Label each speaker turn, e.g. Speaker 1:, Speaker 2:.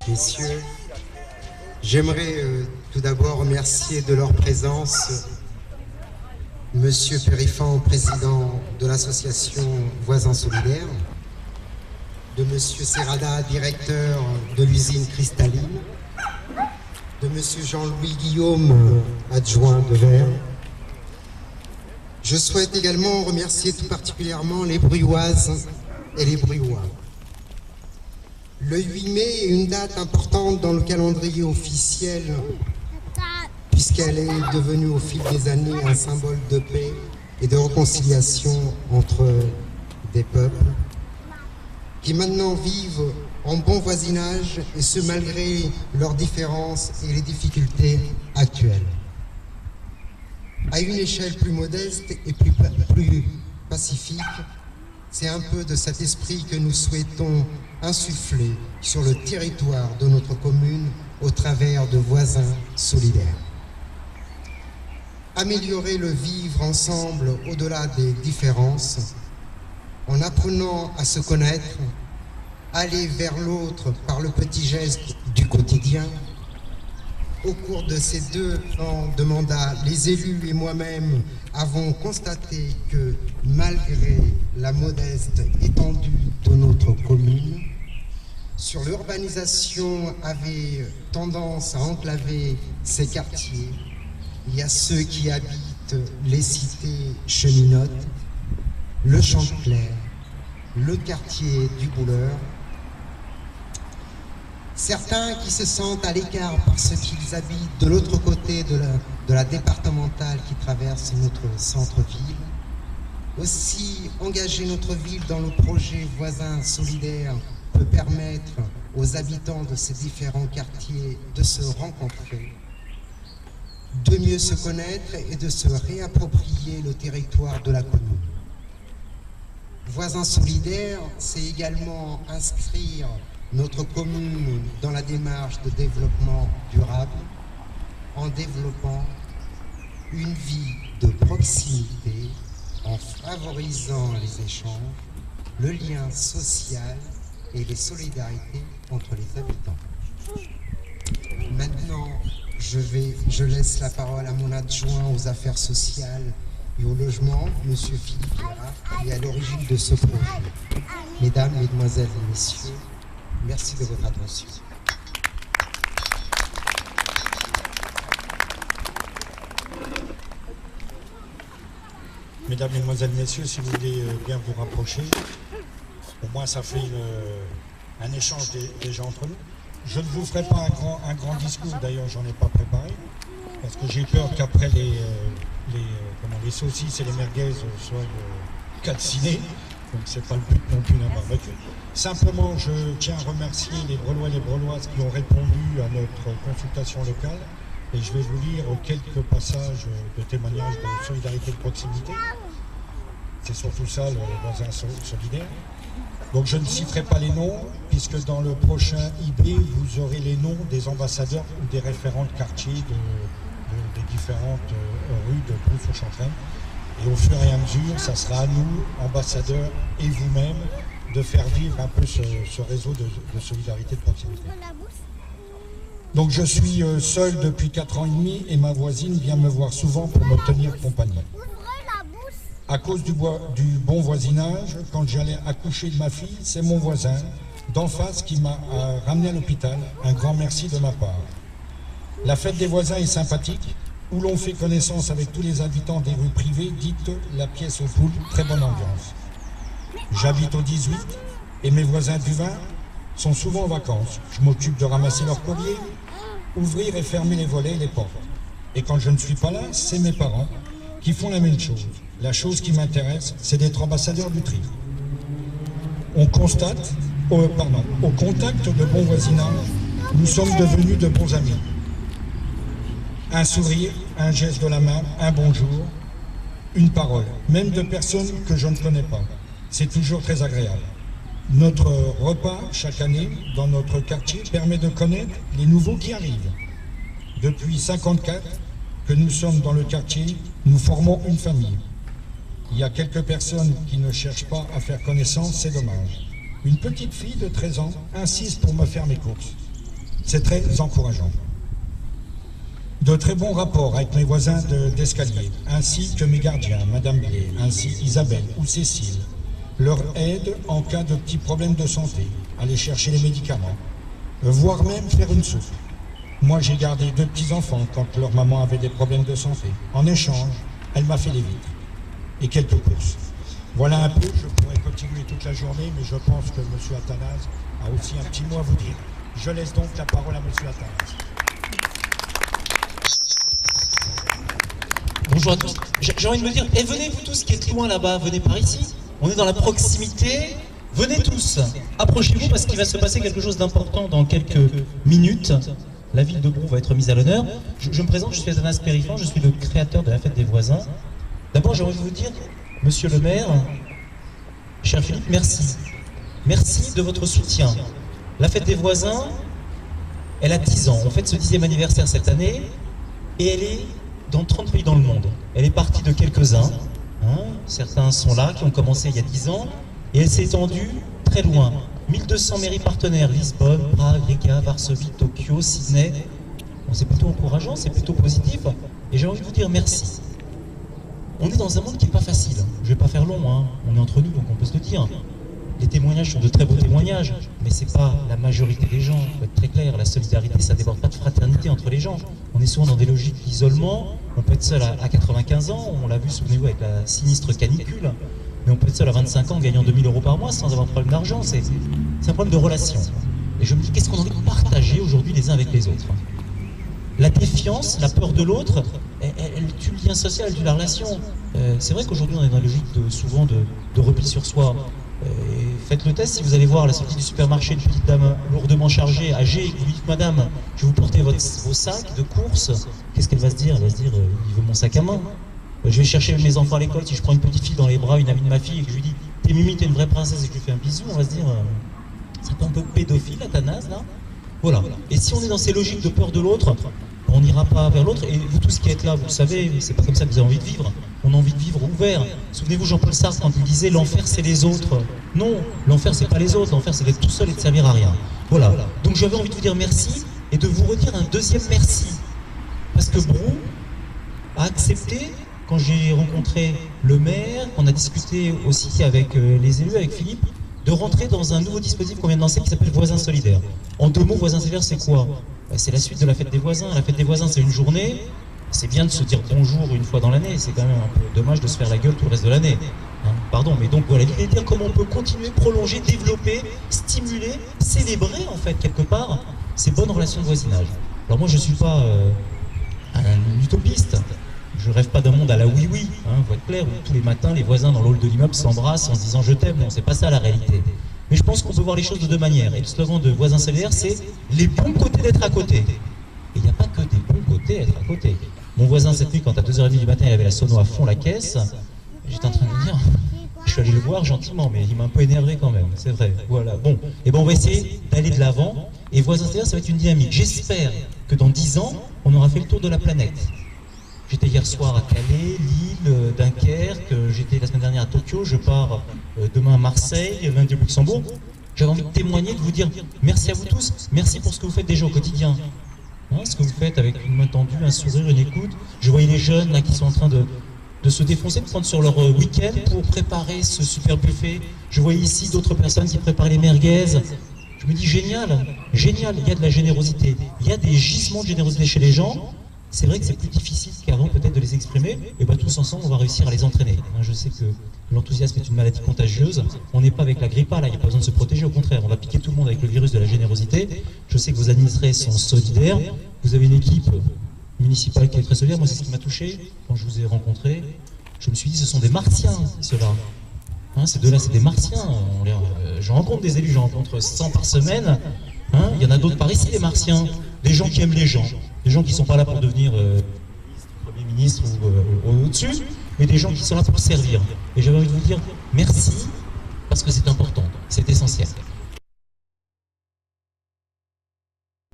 Speaker 1: Messieurs, j'aimerais tout d'abord remercier de leur présence Monsieur Périfan, président de l'association Voisins Solidaires, de Monsieur Serrada, directeur de l'usine Cristalline, de Monsieur Jean-Louis Guillaume, adjoint de Vert. Je souhaite également remercier tout particulièrement les Bruyoises et les Bruyois. Le 8 mai est une date importante dans le calendrier officiel puisqu'elle est devenue au fil des années un symbole de paix et de réconciliation entre des peuples qui maintenant vivent en bon voisinage et ce malgré leurs différences et les difficultés actuelles. À une échelle plus modeste et plus pacifique, c'est un peu de cet esprit que nous souhaitons insuffler sur le territoire de notre commune au travers de Voisins Solidaires. Améliorer le vivre ensemble au-delà des différences, en apprenant à se connaître, aller vers l'autre par le petit geste du quotidien. Au cours de ces 2 ans de mandat, les élus et moi-même avons constaté que malgré la modeste étendue de notre commune, sur l'urbanisation avait tendance à enclaver ces quartiers. Il y a ceux qui habitent les cités cheminotes, le Champ de Clerc, le quartier du Bouleur. Certains qui se sentent à l'écart parce qu'ils habitent de l'autre côté de la départementale qui traverse notre centre-ville. Aussi, engager notre ville dans le projet Voisins Solidaires peut permettre aux habitants de ces différents quartiers de se rencontrer, de mieux se connaître et de se réapproprier le territoire de la commune. Voisins Solidaires, c'est également inscrire notre commune dans la démarche de développement durable en développant une vie de proximité, en favorisant les échanges, le lien social et les solidarités entre les habitants. Maintenant, je laisse la parole à mon adjoint aux affaires sociales et au logement, M. Philippe Guérard, qui est à l'origine de ce projet. Mesdames, Mesdemoiselles et Messieurs, merci de votre attention.
Speaker 2: Mesdames, Mesdemoiselles, Messieurs, si vous voulez bien vous rapprocher, au moins ça fait un échange déjà entre nous. Je ne vous ferai pas un grand discours, d'ailleurs j'en ai pas préparé, parce que j'ai peur qu'après les saucisses et les merguez soient calcinées, donc c'est pas le but non plus d'un barbecue. Simplement, je tiens à remercier les Brelois et les Breloises qui ont répondu à notre consultation locale, et je vais vous lire quelques passages de témoignages de solidarité et de proximité. C'est surtout ça, le Voisins Solidaires. Donc je ne citerai pas les noms, puisque dans le prochain IB, vous aurez les noms des ambassadeurs ou des référents de quartier des différentes rues de Brousse-sur-Chantraine. Et au fur et à mesure, ça sera à nous, ambassadeurs et vous-même, de faire vivre un peu ce réseau de solidarité de proximité. Donc je suis seul depuis 4 ans et demi et ma voisine vient me voir souvent pour me tenir compagnie. À cause du bon voisinage, quand j'allais accoucher de ma fille, c'est mon voisin d'en face qui m'a ramené à l'hôpital. Un grand merci de ma part. La fête des voisins est sympathique, où l'on fait connaissance avec tous les habitants des rues privées, dites la pièce aux poules, très bonne ambiance. J'habite au 18 et mes voisins du 20 sont souvent en vacances. Je m'occupe de ramasser leurs courriers, ouvrir et fermer les volets et les portes. Et quand je ne suis pas là, c'est mes parents qui font la même chose. La chose qui m'intéresse, c'est d'être ambassadeur du tri. On constate, au contact de bon voisinage, nous sommes devenus de bons amis. Un sourire, un geste de la main, un bonjour, une parole, même de personnes que je ne connais pas. C'est toujours très agréable. Notre repas, chaque année, dans notre quartier, permet de connaître les nouveaux qui arrivent. Depuis 1954 que nous sommes dans le quartier, nous formons une famille. Il y a quelques personnes qui ne cherchent pas à faire connaissance, c'est dommage. Une petite fille de 13 ans insiste pour me faire mes courses. C'est très encourageant. De très bons rapports avec mes voisins d'escalier, ainsi que mes gardiens, Madame Blé, ainsi Isabelle ou Cécile, leur aide en cas de petits problèmes de santé, aller chercher les médicaments, voire même faire une soupe. Moi, j'ai gardé 2 petits-enfants quand leur maman avait des problèmes de santé. En échange, elle m'a fait les vitres et quelques courses. Voilà un peu, je pourrais continuer toute la journée, mais je pense que M. Athanase a aussi un petit mot à vous dire. Je laisse donc la parole à M. Athanase.
Speaker 3: Bonjour à tous. J'ai envie de me dire, venez vous tous qui êtes loin là-bas, venez par ici. On est dans la proximité. Venez tous, approchez-vous parce qu'il va se passer quelque chose d'important dans quelques minutes. La ville de Brou va être mise à l'honneur. Je me présente, je suis Athanase Périfan, je suis le créateur de la fête des voisins. D'abord, j'ai envie de vous dire, monsieur le maire, cher Philippe, merci. Merci de votre soutien. La fête des voisins, elle a 10 ans. On fête ce 10e anniversaire cette année et elle est dans 30 pays dans le monde. Elle est partie de quelques-uns. Certains sont là, qui ont commencé il y a 10 ans. Et elle s'est étendue très loin. 1200 mairies partenaires, Lisbonne, Prague, Riga, Varsovie, Tokyo, Sydney. Bon, c'est plutôt encourageant, c'est plutôt positif. Et j'ai envie de vous dire merci. On est dans un monde qui n'est pas facile. Je ne vais pas faire long, on est entre nous, donc on peut se le dire. Les témoignages sont de très beaux témoignages, mais ce n'est pas la majorité des gens. Il faut être très clair, la solidarité, ça ne déborde pas de fraternité entre les gens. On est souvent dans des logiques d'isolement. On peut être seul à 95 ans, on l'a vu, souvenez-vous, avec la sinistre canicule. Mais on peut être seul à 25 ans, gagnant 2000 € par mois sans avoir de problème d'argent. C'est un problème de relation. Et je me dis, qu'est-ce qu'on a envie de partager aujourd'hui les uns avec les autres? La défiance, la peur de l'autre, elle tue le lien social, elle tue la relation. C'est vrai qu'aujourd'hui, on est dans la logique souvent de repli sur soi. Faites le test, si vous allez voir à la sortie du supermarché une petite dame lourdement chargée, âgée, et que vous lui dites, madame, je vais vous porter vos sacs de courses, qu'est-ce qu'elle va se dire? Elle va se dire, il veut mon sac à main. Je vais chercher mes enfants à l'école, si je prends une petite fille dans les bras, une amie de ma fille, et que je lui dis, t'es Mimi, t'es une vraie princesse, et que je lui fais un bisou, on va se dire, c'est un peu pédophile, Athanase, là. Voilà. Et si on est dans ces logiques de peur de l'autre, on n'ira pas vers l'autre. Et vous tous qui êtes là, vous le savez, c'est pas comme ça que vous avez envie de vivre. On a envie de vivre ouvert. Souvenez-vous Jean-Paul Sartre quand il disait l'enfer c'est les autres. Non, l'enfer c'est pas les autres, l'enfer c'est d'être tout seul et de servir à rien. Voilà. Donc j'avais envie de vous dire merci et de vous redire un deuxième merci. Parce que Brou a accepté, quand j'ai rencontré le maire, qu'on a discuté aussi avec les élus, avec Philippe, de rentrer dans un nouveau dispositif qu'on vient de lancer qui s'appelle Voisins Solidaires. En 2 mots, Voisins Solidaires, c'est quoi? C'est la suite de la fête des voisins. La fête des voisins, c'est une journée. C'est bien de se dire bonjour une fois dans l'année. C'est quand même un peu dommage de se faire la gueule tout le reste de l'année. Pardon, mais donc voilà, l'idée de dire comment on peut continuer, prolonger, développer, stimuler, célébrer en fait quelque part ces bonnes relations de voisinage. Alors moi, je ne suis pas un utopiste. Je rêve pas d'un monde à la oui-oui, faut être clair, où tous les matins, les voisins dans le hall de l'immeuble s'embrassent en se disant je t'aime. Non, c'est pas ça la réalité. Mais je pense qu'on peut voir les choses de 2 manières. Et le slogan de Voisins Solidaires, c'est les bons côtés d'être à côté. Et il n'y a pas que des bons côtés d'être à côté. Mon voisin, cette nuit, quand à 2h30 du matin, il avait la sono à fond la caisse, j'étais en train de me dire, je suis allé le voir gentiment, mais il m'a un peu énervé quand même, c'est vrai. Voilà, bon. Et ben on va essayer d'aller de l'avant. Et Voisins Solidaires, ça va être une dynamique. J'espère que dans 10 ans, on aura fait le tour de la planète. J'étais hier soir à Calais, Lille, Dunkerque, j'étais la semaine dernière à Tokyo, je pars demain à Marseille, lundi au Luxembourg. J'avais envie de témoigner, de vous dire merci à vous tous, merci pour ce que vous faites déjà au quotidien. Ce que vous faites avec une main tendue, un sourire, une écoute. Je voyais les jeunes là qui sont en train de se défoncer, de prendre sur leur week-end pour préparer ce super buffet. Je voyais ici d'autres personnes qui préparaient les merguez. Je me dis génial, génial, il y a de la générosité, il y a des gisements de générosité chez les gens. C'est vrai que c'est plus difficile qu'avant peut-être de les exprimer, et bien tous ensemble on va réussir à les entraîner. Je sais que l'enthousiasme est une maladie contagieuse, on n'est pas avec la grippe A là, il n'y a pas besoin de se protéger, au contraire, on va piquer tout le monde avec le virus de la générosité. Je sais que vos administrés sont solidaires, vous avez une équipe municipale qui est très solidaire, moi c'est ce qui m'a touché quand je vous ai rencontré. Je me suis dit ce sont des martiens ceux-là. Ces deux-là c'est des martiens, je rencontre des élus, j'en rencontre 100 par semaine, il y en a d'autres par ici des martiens, des gens qui aiment les gens. Des gens qui ne sont pas là pour devenir Premier ministre ou au-dessus, mais des gens qui sont là pour servir. Et j'avais envie de vous dire merci, parce que c'est important, c'est essentiel.